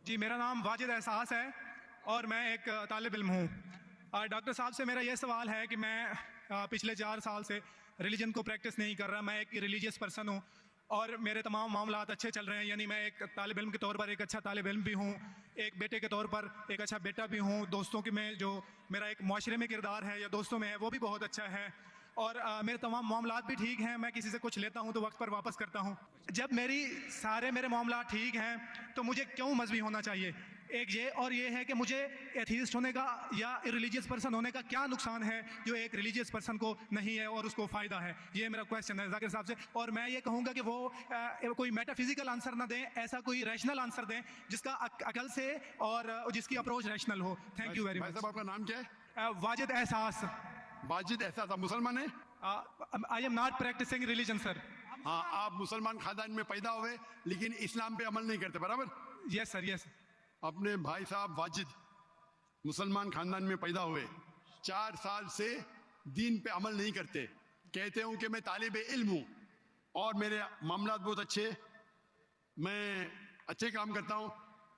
जी, मेरा नाम वाजिद एहसास है और मैं एक तालिब इल्म हूँ। डॉक्टर साहब से मेरा ये सवाल है कि मैं पिछले 4 साल से रिलीजन को प्रैक्टिस नहीं कर रहा। मैं एक रिलीजियस पर्सन हूँ और मेरे तमाम मामलात अच्छे चल रहे हैं। यानी मैं एक तालिब इल्म के तौर पर एक अच्छा तालिब इल्म भी हूँ, एक बेटे के तौर पर एक अच्छा बेटा भी हूँ। दोस्तों की में जो मेरा एक माशरे में किरदार है या दोस्तों में है वो भी बहुत अच्छा है और मेरे तमाम मामलात भी ठीक हैं। मैं किसी से कुछ लेता हूँ तो वक्त पर वापस करता हूँ। जब मेरे मामलात ठीक हैं तो मुझे क्यों मजहबी होना चाहिए? एक ये और ये है कि मुझे एथीस्ट होने का या रिलीजियस पर्सन होने का क्या नुकसान है जो एक रिलीजियस पर्सन को नहीं है और उसको फ़ायदा है? ये मेरा क्वेश्चन है जाकिर साहब से। और मैं ये कहूँगा कि वो कोई मेटाफिजिकल आंसर ना दें, ऐसा कोई रैशनल आंसर दें जिसका अकल से और जिसकी अप्रोच रैशनल हो। Thank you very much. आपका नाम क्या है? वाजिद एहसास। वाजिद एहसास, आप मुसलमान हैं? I am not practising religion sir. हाँ, आप मुसलमान खानदान में पैदा हुए लेकिन इस्लाम पे अमल नहीं करते, बराबर? Yes sir, yes. अपने भाई साहब वाजिद मुसलमान खानदान में पैदा हुए, 4 साल से दीन पे अमल नहीं करते, कहते हूं कि मैं तालिब इल्म हूं और मेरे मामलात बहुत अच्छे, मैं अच्छे काम करता हूं,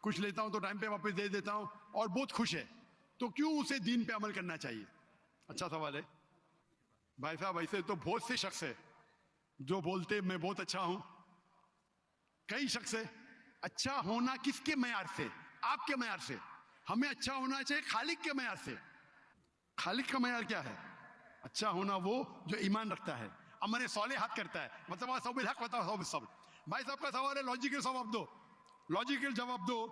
कुछ लेता हूं तो टाइम पे वापस दे देता हूं और बहुत खुश है, तो क्यों उसे दीन पे अमल करना चाहिए? अच्छा सवाल है भाई साहब। ऐसे तो बहुत से शख्स है जो बोलते मैं बहुत अच्छा हूं। कई शख्स है। अच्छा होना किसके मैयार से? आपके मैयार से। हमें अच्छा होना चाहिए खालिक के मैयार से। खालिक का मैयार क्या है? अच्छा होना वो जो ईमान रखता है, अमल सालिहात करता है, मतलब सब हक बताओ सब। भाई साहब का सवाल है, लॉजिकल जवाब दो, लॉजिकल जवाब दो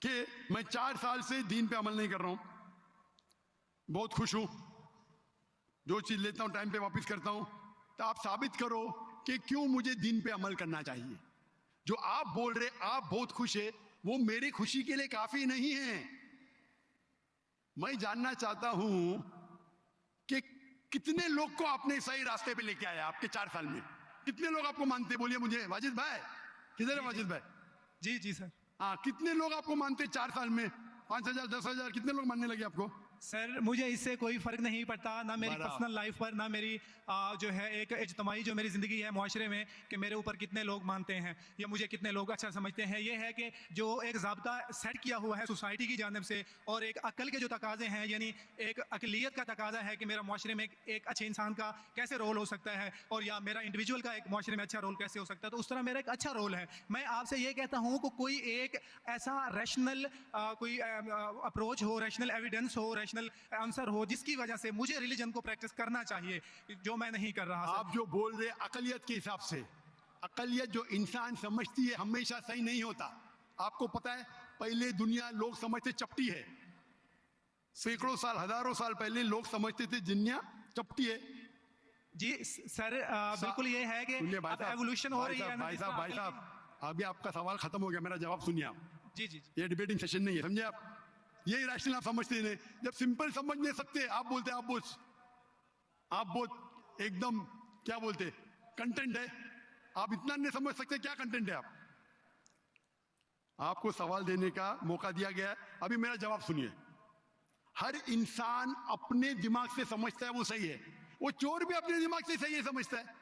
कि मैं 4 साल से दीन पे अमल नहीं कर रहा हूं, बहुत खुश हूं, जो चीज लेता हूं टाइम पे वापस करता हूं, तो आप साबित करो कि क्यों मुझे दीन पे अमल करना चाहिए। जो आप बोल रहे आप बहुत खुश है, वो मेरी खुशी के लिए काफी नहीं है। मैं जानना चाहता हूं कि कितने लोग को आपने सही रास्ते पे लेके आया आपके 4 साल में? कितने लोग आपको मानते? बोलिए मुझे। वाजिद भाई किधर है? वाजिद भाई जी जी सर। हाँ, कितने लोग आपको मानते 4 साल में? 5,000 10,000 कितने लोग मानने लगे आपको? सर मुझे इससे कोई फर्क नहीं पड़ता, ना मेरी पर्सनल लाइफ पर, ना मेरी जो है एक इज्तमाही जो मेरी ज़िंदगी है मुआशरे में, कि मेरे ऊपर कितने लोग मानते हैं या मुझे कितने लोग अच्छा समझते हैं। ये है कि जो एक ज़ाब्ता सेट किया हुआ है सोसाइटी की जानिब से और एक अक्ल के जो तकाजे हैं, यानी एक अकलियत का तकाजा है कि मेरा मुआशरे में एक अच्छे इंसान का कैसे रोल हो सकता है और या मेरा इंडिविजुअल का एक मुआशरे में अच्छा रोल कैसे हो सकता है, तो उस तरह मेरा एक अच्छा रोल है। मैं आपसे ये कहता हूँ कि कोई एक ऐसा रैशनल कोई अप्रोच हो, रैशनल एविडेंस हो, आंसर हो जिसकी वजह से मुझे रिलीजन को प्रैक्टिस करना चाहिए, जो मैं नहीं कर रहा। आप जो बोल रहे अकलियत के हिसाब से, अकलियत जो इंसान समझती है हमेशा सही नहीं होता। आपको पता है पहले दुनिया लोग समझते चपटी है, सैकड़ों साल हजारों साल पहले लोग समझते थे दुनिया चपटी है। जी सर, बिल्कुल ये है कि एवोल्यूशन हो रही है। भाई साहब अभी आपका सवाल खत्म हो गया, मेरा जवाब सुनिए आप। जी जी, ये डिबेटिंग सेशन नहीं है, समझे आप? ये रैशनल आप समझते नहीं। जब सिंपल समझ नहीं सकते आप बोलते आप बहुत एकदम क्या बोलते कंटेंट है। आप इतना नहीं समझ सकते क्या कंटेंट है। आपको सवाल देने का मौका दिया गया है, अभी मेरा जवाब सुनिए। हर इंसान अपने दिमाग से समझता है वो सही है। वो चोर भी अपने दिमाग से सही है समझता है।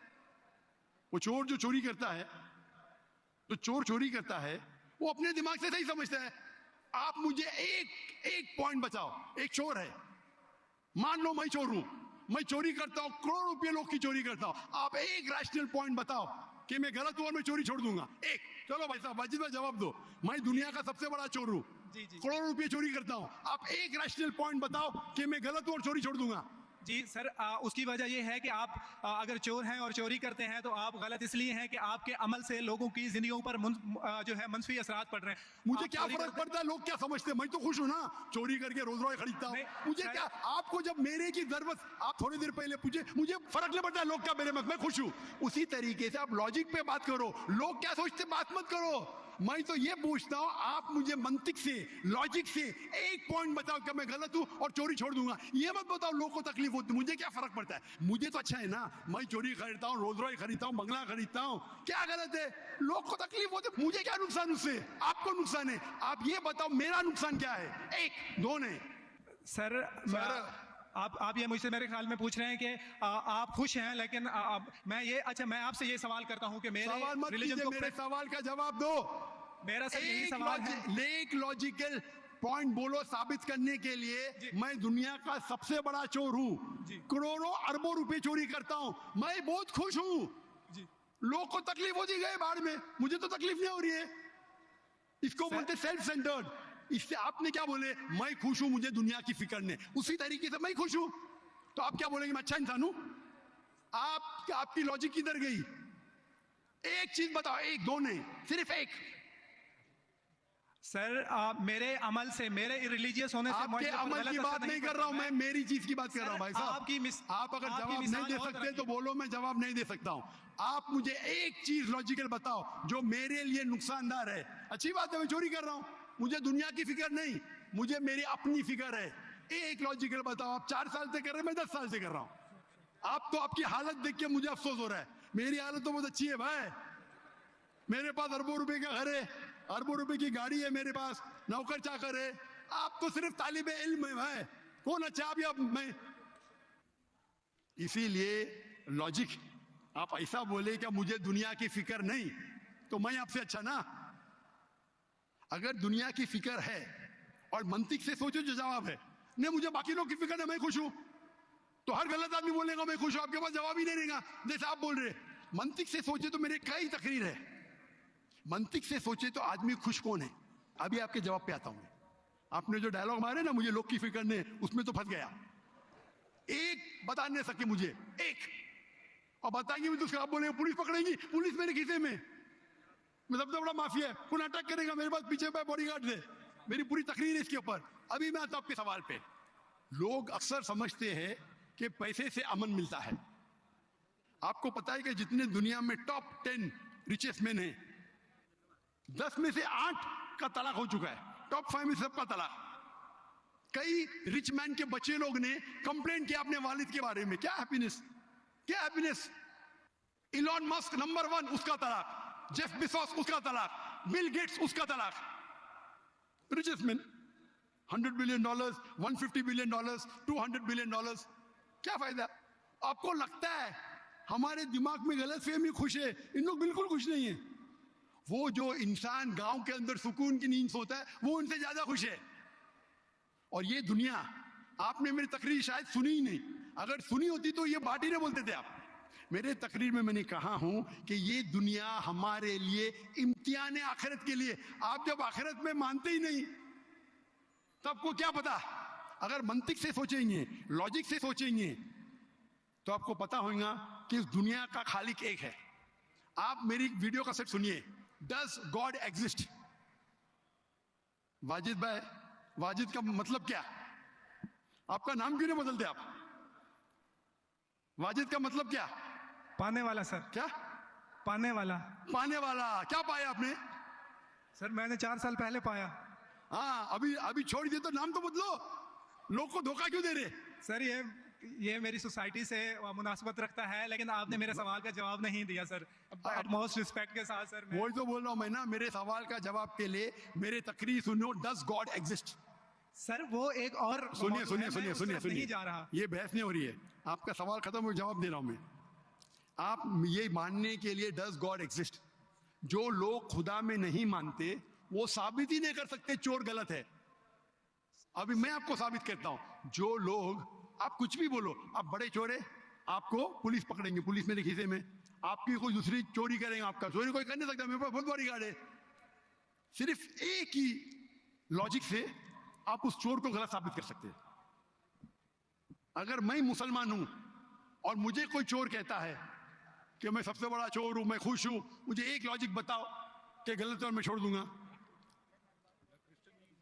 वो चोर जो चोरी करता है, जो चोर चोरी करता है, वो अपने दिमाग से सही समझता है। आप मुझे एक पॉइंट बताओ। एक चोर है, मान लो मैं चोर हूं, मैं चोरी करता हूं, करोड़ों रुपए लोग की चोरी करता हूं। आप एक रैशनल पॉइंट बताओ कि मैं गलत हूं और मैं चोरी छोड़ दूंगा। एक। चलो भाई साहब वाजिद भाई जवाब दो। मैं दुनिया का सबसे बड़ा चोर हूं, करोड़ों रुपए चोरी करता हूं। आप एक रैशनल पॉइंट बताओ कि मैं गलत हूं और चोरी छोड़ दूंगा। जी सर, उसकी वजह यह है कि आप अगर चोर हैं और चोरी करते हैं तो आप गलत इसलिए हैं कि आपके अमल से लोगों की जिंदगियों पर जो है मनफी असरात पड़ रहे हैं। मुझे क्या फर्क पड़ता है लोग क्या समझते हैं? मैं तो खुश हूं ना, चोरी करके रोज रोज खरीदता हूं। मुझे क्या, आपको जब मेरे की जरूरत, आप थोड़ी देर पहले पूछे, मुझे फर्क नहीं पड़ता लोग क्या मेरे में, मैं खुश हूं। उसी तरीके से आप लॉजिक पे बात करो, लोग क्या सोचते बात मत करो। मैं तो ये पूछता हूं, आप मुझे मंतिक से, लॉजिक से एक पॉइंट बताओ कि मैं गलत हूं और चोरी छोड़ दूंगा। ये मत बताओ लोगों को तकलीफ होती, मुझे क्या फर्क पड़ता है? मुझे तो अच्छा है ना, मैं चोरी खरीदता हूं, रोज रॉय खरीदता हूं, बंगला खरीदता हूं, क्या गलत है? लोग को तकलीफ होती, मुझे क्या नुकसान उससे? आपको नुकसान है। आप ये बताओ मेरा नुकसान क्या है? एक दो ने सर आप ये मुझसे मेरे ख्याल में पूछ रहे हैं कि आप खुश हैं, लेकिन मैं आपसे ये सवाल करता हूं कि मेरे सवाल मत कीजिए, मेरे सवाल का जवाब दो। मेरा सर यही सवाल है। एक लॉजिकल पॉइंट बोलो साबित करने के लिए। मैं दुनिया का सबसे बड़ा चोर हूं, करोड़ों अरबों रुपए चोरी करता हूं, मैं बहुत खुश हूं। लोग को तकलीफ होती गए बाढ़ में, मुझे तो तकलीफ नहीं हो रही है। इसको बोलते सेल्फ सेंटर्ड। इससे आपने क्या बोले, मैं खुश हूं, मुझे दुनिया की फिक्र नहीं। उसी तरीके से मैं खुश हूं, तो आप क्या बोलेंगे, मैं अच्छा इंसान हूं? आपकी लॉजिक किधर गई? एक चीज बताओ, एक दो नहीं, सिर्फ एक। सर मेरे अमल से, मेरे रिलीजियस होने से, आपके अमल की बात नहीं कर रहा हूं मैं, मेरी चीज की बात कर रहा हूं भाई साहब। आप अगर जवाब नहीं दे सकते तो बोलो, मैं जवाब नहीं दे सकता हूं। आप मुझे एक चीज लॉजिकल बताओ जो मेरे लिए नुकसानदार है। अच्छी बात है, मैं चोरी कर रहा हूं, मुझे दुनिया की फिक्र नहीं, मुझे मेरी अपनी फिक्र है। एक लॉजिकल बताओ। आप 4 साल से कर रहे हैं, मैं 10 साल से कर रहा हूं। आप तो आपकी हालत देख के मुझे अफसोस हो रहा है। मेरी हालत तो बहुत अच्छी है भाई, मेरे पास अरबों रुपए का घर है, अरबों रुपए की गाड़ी है मेरे पास, नौकर चाकर है। आप तो सिर्फ तालिबे इल्म है भाई, कौन अच्छा आप या मैं? इसीलिए लॉजिक, आप ऐसा बोले कि मुझे दुनिया की फिक्र नहीं, तो मैं आपसे अच्छा ना? अगर दुनिया की फिक्र है और मंतिक से सोचो जो जवाब है, नहीं मुझे बाकी लोग की फिक्र है, मैं खुश हूं, तो हर गलत आदमी बोलेगा मैं खुश हूं, आपके पास जवाब ही नहीं रहेगा जैसे आप बोल रहे। मंतिक से सोचे तो मेरे कई तकरीर है, मंतिक से सोचे तो आदमी खुश कौन है? अभी आपके जवाब पे आता हूं। आपने जो डायलॉग मारे ना, मुझे लोग की फिक्र नहीं, उसमें तो फंस गया। एक बता नहीं सके मुझे, एक। और बताएंगे भी तो उसका, आप बोलेंगे पुलिस पकड़ेगी, पुलिस मेरे खीसे में, मैं सबसे बड़ा माफिया है, कौन अटैक करेगा मेरे पास पीछे पे बॉडीगार्ड है। मेरी पूरी तकरीर है इसके ऊपर। अभी मैं आता हूं आपके सवाल पे। लोग अक्सर समझते हैं कि पैसे से अमन मिलता है। आपको पता है कि जितने दुनिया में टॉप 10 रिचेस्ट मैन हैं, 10 में से 8 का तलाक हो चुका है। टॉप 5 में सबका तलाक। कई रिच मैन के बच्चे लोग ने कंप्लेंट किया अपने वालिद के बारे में, क्या हैप्पीनेस, क्या हैप्पीनेस। इलॉन मस्क नंबर 1, उसका तलाक। जेफ बेजोस, उसका तलाक। बिल गेट्स, उसका तलाक। Richest man, $100 billion, $150 billion, $200 billion. क्या फायदा? आपको लगता है हमारे दिमाग में गलत फहमी, खुश है, इन लोग बिल्कुल खुश नहीं है। वो जो इंसान गांव के अंदर सुकून की नींद सोता है, वो उनसे ज्यादा खुश है। और ये दुनिया, आपने मेरी तकरीर शायद सुनी ही नहीं, अगर सुनी होती तो ये बात ही नहीं बोलते थे आप। मेरे तकरीर में मैंने कहा हूं कि ये दुनिया हमारे लिए इम्तिहान है आखिरत के लिए। आप जब आखिरत में मानते ही नहीं, तब को क्या पता? अगर मंतिक से सोचेंगे, लॉजिक से सोचेंगे, तो आपको पता होगा कि इस दुनिया का खालिक एक है। आप मेरी वीडियो का सेट सुनिए, डज गॉड एग्जिस्ट? वाजिद भाई, वाजिद का मतलब क्या? आपका नाम क्यों नहीं बदलते आप? वाजिद का मतलब क्या? पाने वाला सर। क्या? पाने वाला। पाने वाला। क्या पाया आपने? सर मैंने 4 साल पहले पाया। हाँ, अभी छोड़ दिए तो नाम तो बदलो। लोग को धोखा क्यों दे रहे? सर ये मेरी सोसाइटी से मुनासबत रखता है, लेकिन आपने मेरे सवाल का जवाब नहीं दिया सर। मोस्ट रिस्पेक्ट के साथ सर, वही तो बोल रहा हूं मैं ना, मेरे सवाल का जवाब के लिए मेरे तकरीर सुनो। Does God exist? सर वो एक और सुनिए जा रहा, ये बहस नहीं हो रही है। आपका सवाल खत्म हो, जवाब दे रहा हूं मैं। आप ये मानने के लिए डज गॉड एग्जिस्ट, जो लोग खुदा में नहीं मानते वो साबित ही नहीं कर सकते चोर गलत है। अभी मैं आपको साबित करता हूं। जो लोग, आप कुछ भी बोलो, आप बड़े चोर है, आपको पुलिस पकड़ेंगे, पुलिस मेरे खीसे में। आपकी कोई दूसरी चोरी करेंगे, आपका चोरी कोई कर नहीं सकता, मेरे पास बहुत बड़ी गाड़ी है। सिर्फ एक ही लॉजिक से आप उस चोर को गलत साबित कर सकते हैं। अगर मैं मुसलमान हूं और मुझे कोई चोर कहता है कि मैं सबसे बड़ा चोर हूं, मैं खुश हूं, मुझे एक लॉजिक बताओ कि गलत है और मैं छोड़ दूंगा।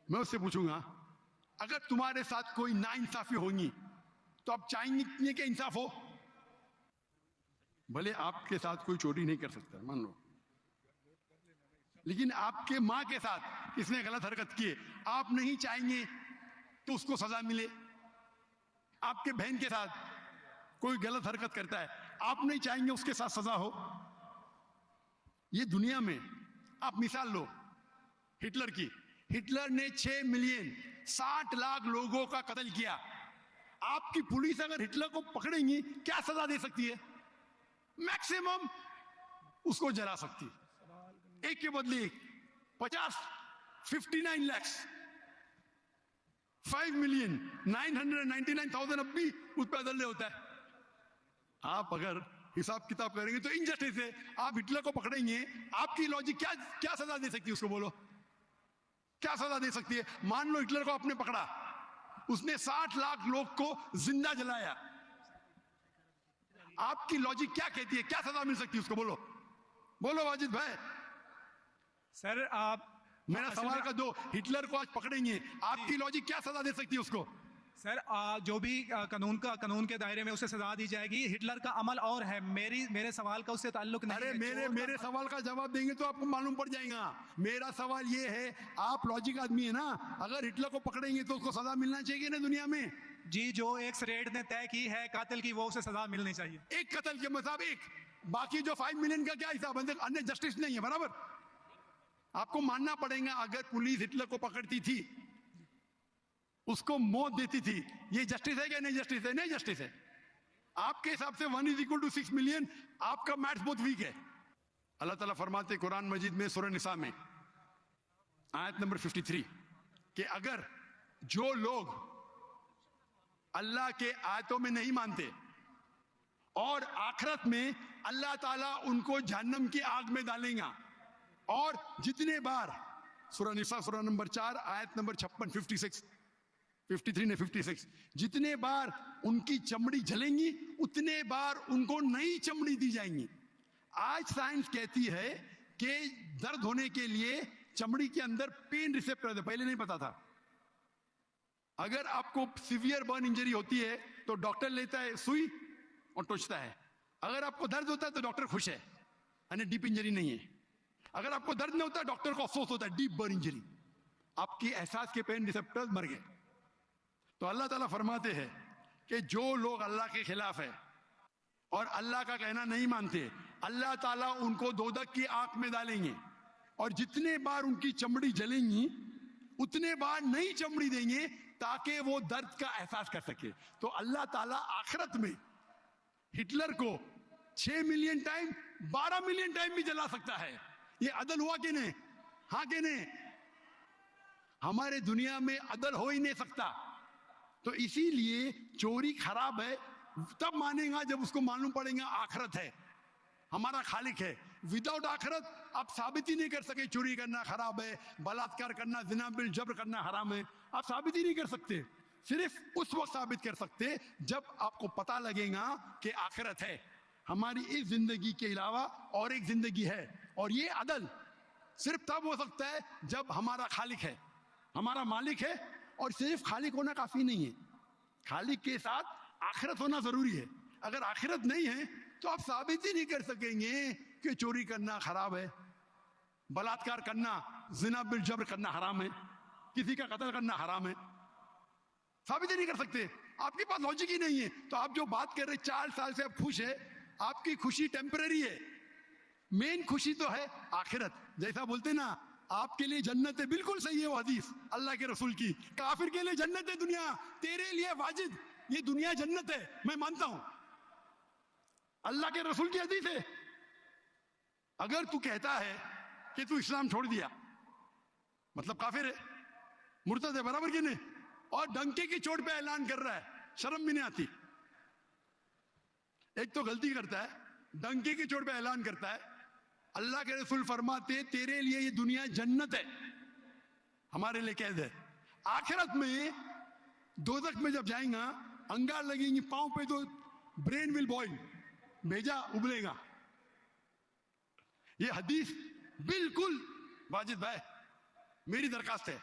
मैं उससे पूछूंगा, अगर तुम्हारे साथ कोई नाइंसाफी होगी तो आप चाहेंगे कि इंसाफ हो? भले आपके साथ कोई चोरी नहीं कर सकता, मान लो, लेकिन आपके मां के साथ किसने गलत हरकत की, आप नहीं चाहेंगे तो उसको सजा मिले। आपके बहन के साथ कोई गलत हरकत करता है, आप नहीं चाहेंगे उसके साथ सजा हो। ये दुनिया में आप मिसाल लो हिटलर की। हिटलर ने 6 मिलियन 60 लाख लोगों का कत्ल किया। आपकी पुलिस अगर हिटलर को पकड़ेंगी, क्या सजा दे सकती है? मैक्सिमम उसको जला सकती है, एक के बदले एक। 59 lakhs, 5,999,000 अब भी उस पर अदल होता है। आप अगर हिसाब किताब करेंगे तो इनजस्टिस है। आप हिटलर को पकड़ेंगे, आपकी लॉजिक क्या क्या सजा दे सकती है उसको? बोलो, क्या सजा दे सकती है? मान लो हिटलर को आपने पकड़ा, उसने 60 लाख लोग को जिंदा जलाया, आपकी लॉजिक क्या कहती है? क्या सजा मिल सकती है उसको? बोलो बोलो वाजिद भाई। सर आप मेरा सवाल का दो, हिटलर को आज पकड़ेंगे, आपकी लॉजिक क्या सजा दे सकती है उसको? सर जो भी कानून के दायरे में उसे सजा दी जाएगी। हिटलर का अमल और है, मेरे सवाल का उससे ताल्लुक नहीं अरे है। मेरे सवाल का जवाब देंगे तो आपको मालूम पड़ जाएगा। मेरा सवाल ये है, आप लॉजिक आदमी है ना, अगर हिटलर को पकड़ेंगे तो उसको सजा मिलना चाहिए ना दुनिया में? जी, जो एक रेड ने तय की है कातिल की, वो उसे सजा मिलनी चाहिए। एक कत्ल के मतलब एक, बाकी जो 5 मिलियन का क्या हिसाब है? अन्य जस्टिस नहीं है, बराबर? आपको मानना पड़ेगा, अगर पुलिस हिटलर को पकड़ती थी, उसको मौत देती थी, ये जस्टिस है क्या? नहीं जस्टिस है, नहीं जस्टिस है। आपके हिसाब से 1 = 6 मिलियन, आपका मैथ्स बहुत वीक है। अल्लाह ताला फरमाते कुरान मजीद में सूरह निसा में आयत नंबर 53 कि अगर जो लोग अल्लाह के आयतों में नहीं मानते और आखिरत में अल्लाह ताला उनको जहन्नम की आग में डालेगा, और जितने बार, सूरह निसा सूरह नंबर 4 आयत नंबर 56, 53 ने 56, जितने बार उनकी चमड़ी जलेंगी उतने बार उनको नई चमड़ी दी जाएंगी। आज साइंस कहती है कि दर्द होने के लिए चमड़ी के अंदर पेन रिसेप्टर है, पहले नहीं पता था। अगर आपको सीवियर बर्न इंजरी होती है तो डॉक्टर लेता है सुई और टोचता है। अगर आपको दर्द होता है तो डॉक्टर खुश है, यानी डीप इंजरी नहीं है। अगर आपको दर्द नहीं होता, डॉक्टर को अफसोस होता है, डीप बर्न इंजरी, आपकी एहसास के पेन रिसेप्टर्स मर गए। तो अल्लाह ताला फरमाते हैं कि जो लोग अल्लाह के खिलाफ है और अल्लाह का कहना नहीं मानते, अल्लाह ताला उनको दोजख की आग में डालेंगे, और जितने बार उनकी चमड़ी जलेंगी उतने बार नई चमड़ी देंगे ताकि वो दर्द का एहसास कर सके। तो अल्लाह ताला आखिरत में हिटलर को 6 मिलियन टाइम, 12 मिलियन टाइम भी जला सकता है। ये अदल हुआ कि नहीं? हाँ कि नहीं? हमारे दुनिया में अदल हो ही नहीं सकता। तो इसीलिए चोरी खराब है तब मानेगा जब उसको मालूम पड़ेगा आखिरत है, हमारा खालिक है। विदाउट आखिरत आप साबित ही नहीं कर सके चोरी करना खराब है, बलात्कार करना, जिना बिल जबर करना हराम है, आप साबित ही नहीं कर सकते। सिर्फ उस वक्त साबित कर सकते जब आपको पता लगेगा कि आखिरत है, हमारी इस जिंदगी के अलावा और एक जिंदगी है। और ये अदल सिर्फ तब हो सकता है जब हमारा खालिक है, हमारा मालिक है। और सिर्फ खालिक होना काफी नहीं है, खालिक के साथ आखिरत होना जरूरी है। अगर आखिरत नहीं है तो आप साबित ही नहीं कर सकेंगे कि चोरी करना खराब है, बलात्कार करना, जिना बिल जबर करना हराम है, किसी का कत्ल करना हराम है, साबित ही नहीं कर सकते। आपके पास लॉजिक ही नहीं है। तो आप जो बात कर रहे 4 साल से आप खुश है, आपकी खुशी टेम्पररी है, मेन खुशी तो है आखिरत। जैसा बोलते ना, आपके लिए जन्नत है, बिल्कुल सही है वो हदीस अल्लाह के रसूल की। काफिर के लिए जन्नत है दुनिया, तेरे लिए वाजिद ये दुनिया जन्नत है, मैं मानता हूं, अल्लाह के रसूल की हदीस है। अगर तू कहता है कि तू इस्लाम छोड़ दिया, मतलब काफिर है, मुर्तद है, बराबर कि नहीं? और डंके की चोट पे ऐलान कर रहा है, शर्म भी नहीं आती। एक तो गलती करता है, डंके की चोट पे ऐलान करता है। अल्लाह के रसूल फरमाते तेरे लिए ये दुनिया जन्नत है, हमारे लिए कैद है। आखिरत में दोजख में जब जाएगा, अंगार लगेंगी पांव पे तो ब्रेन विल बॉयल, भेजा उबलेगा। ये हदीस बिल्कुल वाजिद भाई, मेरी दरखास्त है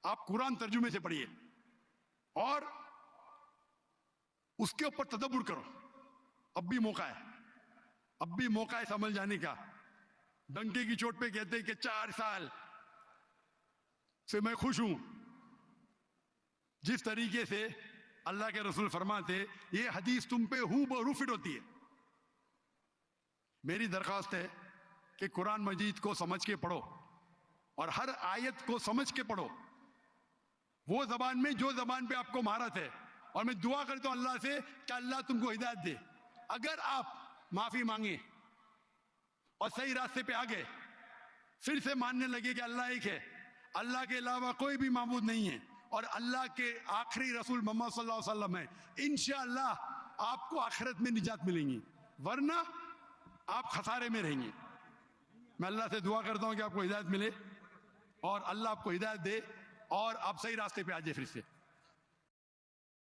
आप कुरान तर्जुमे से पढ़िए और उसके ऊपर तदब्बुर करो। अब भी मौका है, अब भी मौका है समझ जाने का। डंके की चोट पे कहते हैं कि 4 साल से मैं खुश हूं। जिस तरीके से अल्लाह के रसूल फरमाते, ये हदीस तुम पे हूबहू फिट होती है। मेरी दरखास्त है कि कुरान मजीद को समझ के पढ़ो और हर आयत को समझ के पढ़ो, वो जबान में जो जबान पे आपको महारत है। और मैं दुआ करता हूं अल्लाह से कि अल्लाह तुमको हिदायत दे। अगर आप माफी मांगे और सही रास्ते पे आ गए फिर से मानने लगे कि अल्लाह एक है, अल्लाह के अलावा कोई भी माबूद नहीं है और अल्लाह के आखिरी रसूल मोहम्मद सल्लल्लाहु अलैहि वसल्लम है, इंशाअल्लाह आपको आखिरत में निजात मिलेंगी, वरना आप खसारे में रहेंगे। मैं अल्लाह से दुआ करता हूं कि आपको हिदायत मिले और अल्लाह आपको हिदायत दे और आप सही रास्ते पे आ जाए फिर से।